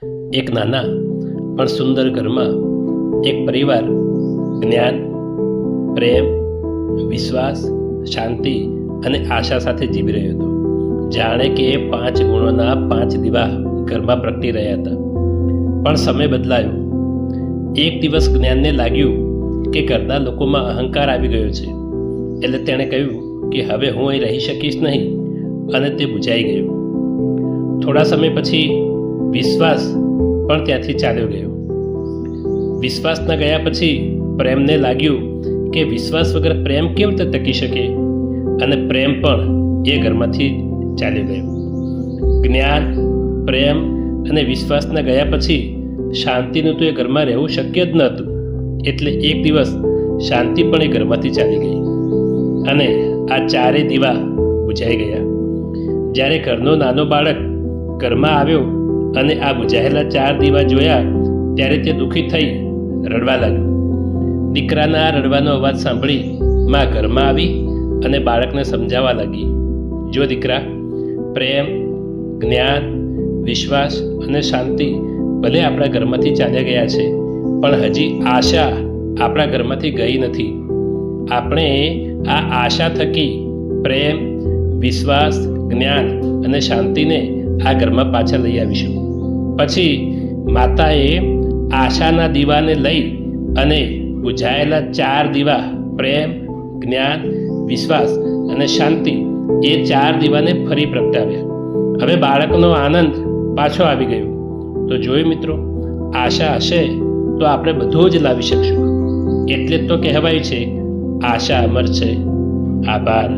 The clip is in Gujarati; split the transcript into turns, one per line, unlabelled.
એક નાના પણ સુંદર ઘરમાં એક પરિવાર જ્ઞાન, પ્રેમ, વિશ્વાસ, શાંતિ અને આશા સાથે જીવી રહ્યો હતો. જાણે કે 5 ગુણોના 5 દીવા ઘરમાં પ્રગટી રહ્યા હતા. પણ સમય બદલાયો. એક દિવસ જ્ઞાનને લાગ્યું કે ઘરના લોકોમાં અહંકાર આવી ગયો છે. એટલે તેણે કહ્યું કે હવે હું અહીં રહી શકીશ નહીં, અને તે બુઝાઈ ગયું. થોડા સમય પછી વિશ્વાસ પણ ત્યાંથી ચાલ્યો ગયો. વિશ્વાસના ગયા પછી પ્રેમને લાગ્યું કે વિશ્વાસ વગર પ્રેમ કેવી રીતે ટકી શકે, અને પ્રેમ પણ એ ઘરમાંથી ચાલ્યો ગયો. જ્ઞાન, પ્રેમ અને વિશ્વાસના ગયા પછી શાંતિનું તો એ ઘરમાં રહેવું શક્ય જ ન હતું. એટલે એક દિવસ શાંતિ પણ એ ઘરમાંથી ચાલી ગઈ અને આ 4 દીવા બુઝાઈ ગયા. જ્યારે ઘરનો નાનો બાળક ઘરમાં આવ્યો અને આ બુઝાયેલા 4 દીવા જોયા ત્યારે તે દુઃખી થઈ રડવા લાગ્યો. દીકરાના રડવાનો અવાજ સાંભળી માં ઘરમાં આવી અને બાળકને સમજાવવા લાગી, જો દીકરા, પ્રેમ, જ્ઞાન, વિશ્વાસ અને શાંતિ ભલે આપણા ઘરમાંથી ચાલ્યા ગયા છે, પણ હજી આશા આપણા ઘરમાંથી ગઈ નથી. આપણે આ આશા થકી પ્રેમ, વિશ્વાસ, જ્ઞાન અને શાંતિને આ ઘરમાં પાછા લઈ આવીશું. પછી માતાએ આશાના દીવાને લઈ અને બુઝાયેલા 4 દીવા પ્રેમ, જ્ઞાન, વિશ્વાસ અને શાંતિ એ 4 દીવાને ફરી પ્રગટાવ્યા. હવે બાળકનો આનંદ પાછો આવી ગયો. તો જોયું મિત્રો, આશા હશે તો આપણે બધું જ લાવી શકશું. એટલે જ તો કહેવાય છે, આશા અમર છે. આભાર.